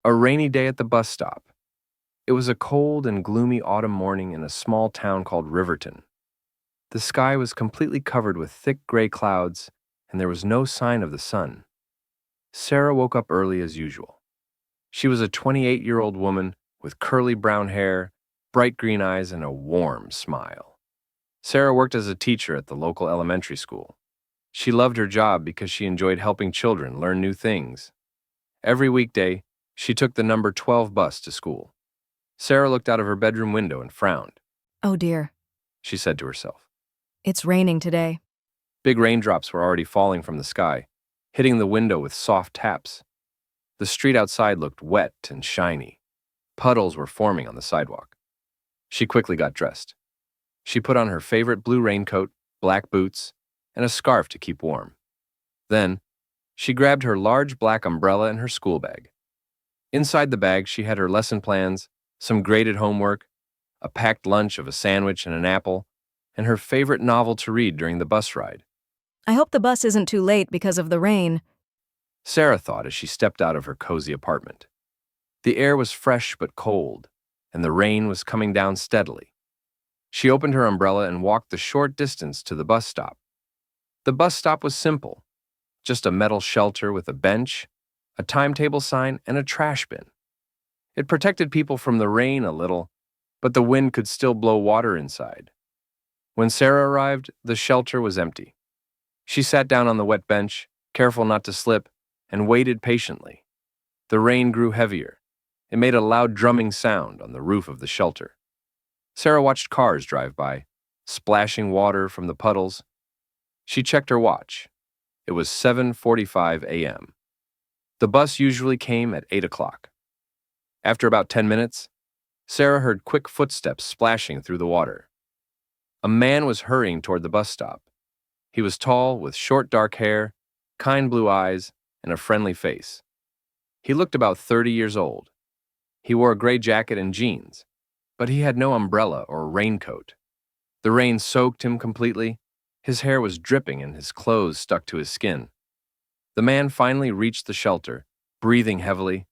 A rainy day at the bus stop. It was a cold and gloomy autumn morning in a small town called Riverton. The sky was completely covered with thick gray clouds, and there was no sign of the sun. Sarah woke up early as usual. She was a 28-year-old woman with curly brown hair, bright green eyes, and a warm smile. Sarah worked as a teacher at the local elementary school. She loved her job because she enjoyed helping children learn new things. Every weekday, she took the number 12 bus to school. Sarah looked out of her bedroom window and frowned. Oh dear, She said to herself. it's raining today. Big raindrops were already falling from the sky, hitting the window with soft taps. The street outside looked wet and shiny. Puddles were forming on the sidewalk. She quickly got dressed. She put on her favorite blue raincoat, black boots, and a scarf to keep warm. Then, she grabbed her large black umbrella and her school bag. Inside the bag, she had her lesson plans, some graded homework, a packed lunch of a sandwich and an apple, and her favorite novel to read during the bus ride. I hope the bus isn't too late because of the rain. Sarah thought as she stepped out of her cozy apartment. The air was fresh but cold, and the rain was coming down steadily. She opened her umbrella and walked the short distance to the bus stop. The bus stop was simple, just a metal shelter with a bench, a timetable sign, and a trash bin. It protected people from the rain a little, but the wind could still blow water inside. When Sarah arrived, the shelter was empty. She sat down on the wet bench, careful not to slip, and waited patiently. The rain grew heavier. It made a loud drumming sound on the roof of the shelter. Sarah watched cars drive by, splashing water from the puddles. She checked her watch. It was 7:45 a.m. The bus usually came at 8 o'clock. After about 10 minutes, Sarah heard quick footsteps splashing through the water. A man was hurrying toward the bus stop. He was tall, with short dark hair, kind blue eyes, and a friendly face. He looked about 30 years old. He wore a gray jacket and jeans, but he had no umbrella or raincoat. The rain soaked him completely. His hair was dripping and his clothes stuck to his skin. The man finally reached the shelter, breathing heavily.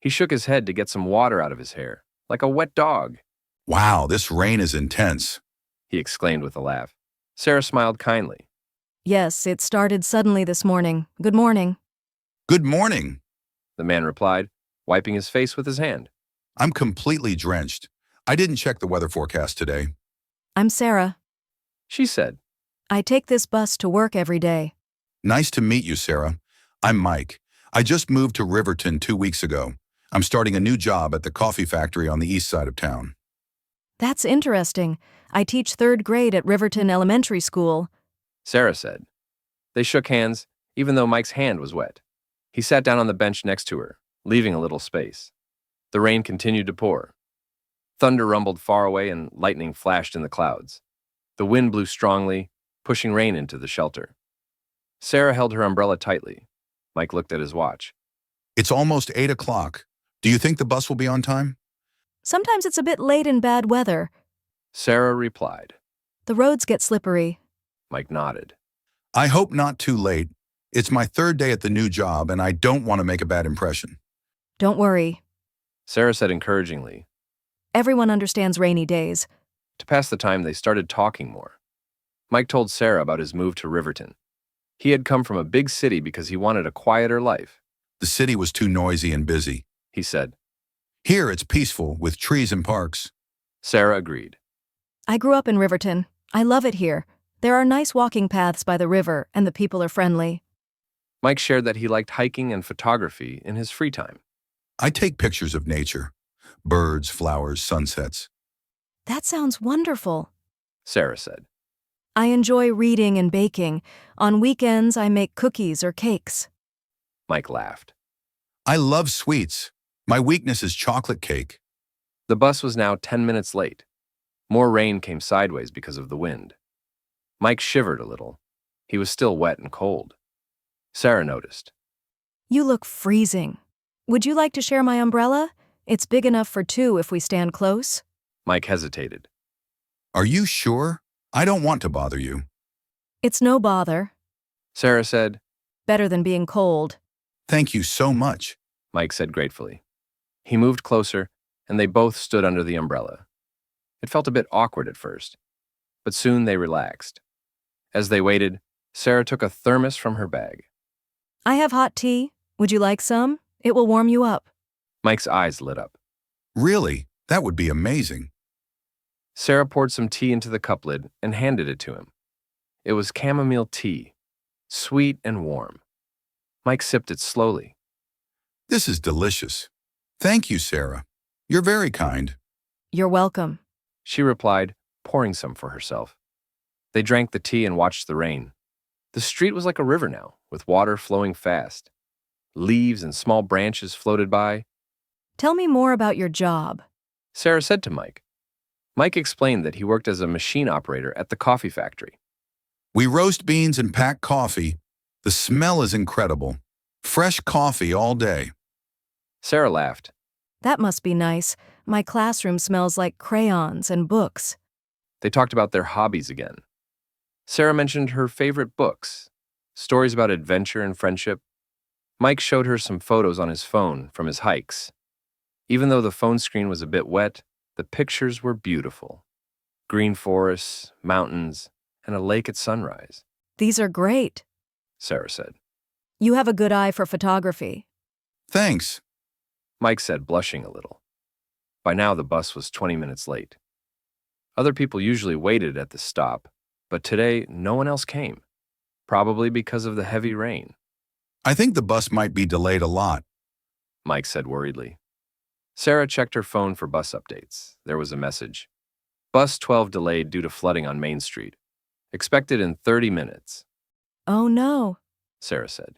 He shook his head to get some water out of his hair, like a wet dog. Wow, this rain is intense. He exclaimed with a laugh. Sarah smiled kindly. Yes, it started suddenly this morning. Good morning. Good morning. The man replied, wiping his face with his hand. I'm completely drenched. I didn't check the weather forecast today. I'm Sarah. She said. I take this bus to work every day. Nice to meet you, Sarah. I'm Mike. I just moved to Riverton 2 weeks ago. I'm starting a new job at the coffee factory on the east side of town. That's interesting. I teach 3rd grade at Riverton Elementary School. Sarah said. They shook hands, even though Mike's hand was wet. He sat down on the bench next to her, leaving a little space. The rain continued to pour. Thunder rumbled far away and lightning flashed in the clouds. The wind blew strongly, pushing rain into the shelter. Sarah held her umbrella tightly. Mike looked at his watch. It's almost 8 o'clock. Do you think the bus will be on time? Sometimes it's a bit late in bad weather. Sarah replied. The roads get slippery. Mike nodded. I hope not too late. It's my 3rd day at the new job, and I don't want to make a bad impression. Don't worry. Sarah said encouragingly. Everyone understands rainy days. To pass the time, they started talking more. Mike told Sarah about his move to Riverton. He had come from a big city because he wanted a quieter life. The city was too noisy and busy. He said. Here it's peaceful, with trees and parks. Sarah agreed. I grew up in Riverton. I love it here. There are nice walking paths by the river, and the people are friendly. Mike shared that he liked hiking and photography in his free time. I take pictures of nature. Birds, flowers, sunsets. That sounds wonderful. Sarah said. I enjoy reading and baking. On weekends, I make cookies or cakes. Mike laughed. I love sweets. My weakness is chocolate cake. The bus was now 10 minutes late. More rain came sideways because of the wind. Mike shivered a little. He was still wet and cold. Sarah noticed. You look freezing. Would you like to share my umbrella? It's big enough for 2 if we stand close. Mike hesitated. Are you sure? I don't want to bother you. It's no bother. Sarah said. Better than being cold. Thank you so much. Mike said gratefully. He moved closer, and they both stood under the umbrella. It felt a bit awkward at first, but soon they relaxed. As they waited, Sarah took a thermos from her bag. I have hot tea. Would you like some? It will warm you up. Mike's eyes lit up. Really? That would be amazing. Sarah poured some tea into the cup lid and handed it to him. It was chamomile tea, sweet and warm. Mike sipped it slowly. This is delicious. Thank you, Sarah. You're very kind. You're welcome. She replied, pouring some for herself. They drank the tea and watched the rain. The street was like a river now, with water flowing fast. Leaves and small branches floated by. Tell me more about your job. Sarah said to Mike. Mike explained that he worked as a machine operator at the coffee factory. We roast beans and pack coffee. The smell is incredible. Fresh coffee all day. Sarah laughed. That must be nice. My classroom smells like crayons and books. They talked about their hobbies again. Sarah mentioned her favorite books, stories about adventure and friendship. Mike showed her some photos on his phone from his hikes. Even though the phone screen was a bit wet, the pictures were beautiful. Green forests, mountains, and a lake at sunrise, These are great. Sarah said. You have a good eye for photography. Thanks. Mike said, blushing a little. By now, the bus was 20 minutes late. Other people usually waited at the stop, but today no one else came, probably because of the heavy rain. I think the bus might be delayed a lot. Mike said worriedly. Sarah checked her phone for bus updates. There was a message. Bus 12 delayed due to flooding on Main Street. Expected in 30 minutes, Oh no. Sarah said.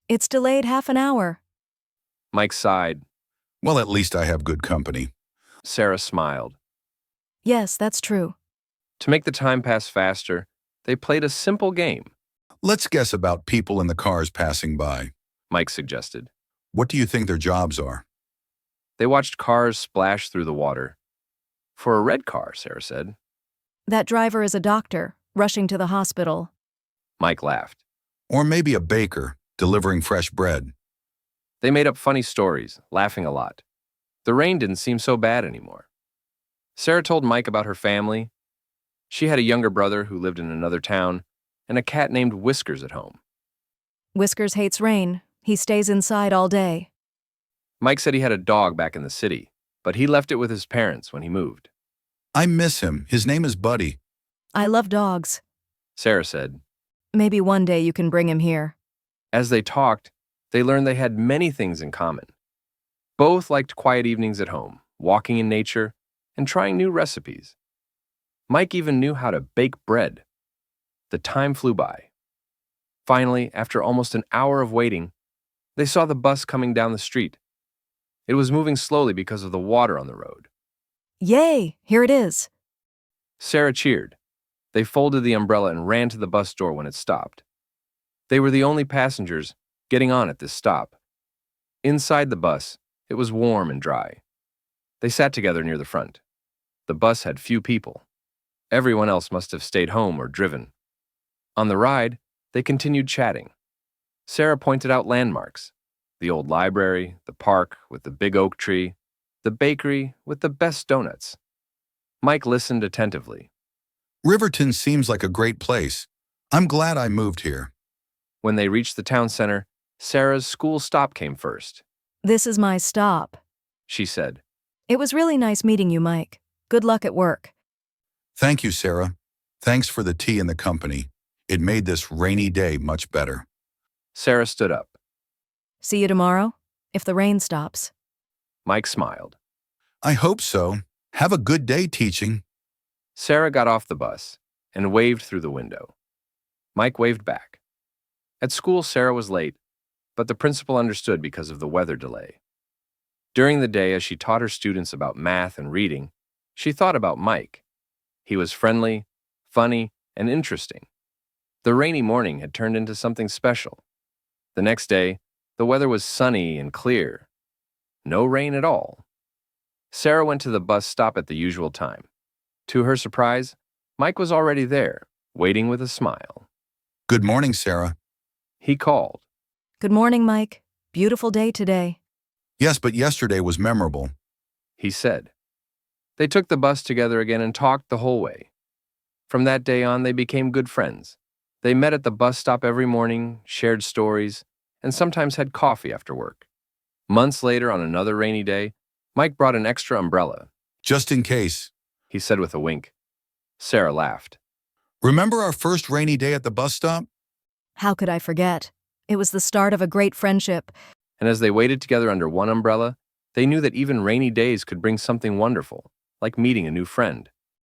It's delayed half an hour. Mike sighed. Well, at least I have good company. Sarah smiled. Yes, that's true. To make the time pass faster, they played a simple game, Let's guess about people in the cars passing by. Mike suggested. What do you think their jobs are? They watched cars splash through the water. For a red car, Sarah said. That driver is a doctor, rushing to the hospital. Mike laughed. Or maybe a baker, delivering fresh bread. They made up funny stories, laughing a lot. The rain didn't seem so bad anymore. Sarah told Mike about her family. She had a younger brother who lived in another town, and a cat named Whiskers at home. Whiskers hates rain. He stays inside all day. Mike said he had a dog back in the city, but he left it with his parents when he moved. I miss him. His name is Buddy. I love dogs. Sarah said. Maybe one day you can bring him here. As they talked, they learned they had many things in common. Both liked quiet evenings at home, walking in nature, and trying new recipes. Mike even knew how to bake bread. The time flew by. Finally, after almost an hour of waiting, they saw the bus coming down the street. It was moving slowly because of the water on the road. Yay, here it is. Sarah cheered. They folded the umbrella and ran to the bus door when it stopped. They were the only passengers getting on at this stop. Inside the bus, it was warm and dry. They sat together near the front. The bus had few people. Everyone else must have stayed home or driven. On the ride, they continued chatting. Sarah pointed out landmarks: the old library, the park with the big oak tree, the bakery with the best donuts. Mike listened attentively. Riverton seems like a great place. I'm glad I moved here. When they reached the town center, Sarah's school stop came first. This is my stop. She said. It was really nice meeting you, Mike. Good luck at work. Thank you, Sarah. Thanks for the tea and the company. It made this rainy day much better. Sarah stood up. See you tomorrow, if the rain stops. Mike smiled. I hope so. Have a good day teaching. Sarah got off the bus and waved through the window. Mike waved back. At school, Sarah was late, but the principal understood because of the weather delay. During the day, as she taught her students about math and reading, she thought about Mike. He was friendly, funny, and interesting. The rainy morning had turned into something special. The next day, the weather was sunny and clear. No rain at all. Sarah went to the bus stop at the usual time. To her surprise, Mike was already there, waiting with a smile. Good morning, Sarah. He called. Good morning, Mike. Beautiful day today. Yes, but yesterday was memorable. he said. They took the bus together again and talked the whole way. From that day on, they became good friends. They met at the bus stop every morning, shared stories, and sometimes had coffee after work. Months later, on another rainy day, Mike brought an extra umbrella, Just in case. he said with a wink. Sarah laughed. Remember our first rainy day at the bus stop? How could I forget? It was the start of a great friendship. And as they waited together under one umbrella, they knew that even rainy days could bring something wonderful, like meeting a new friend.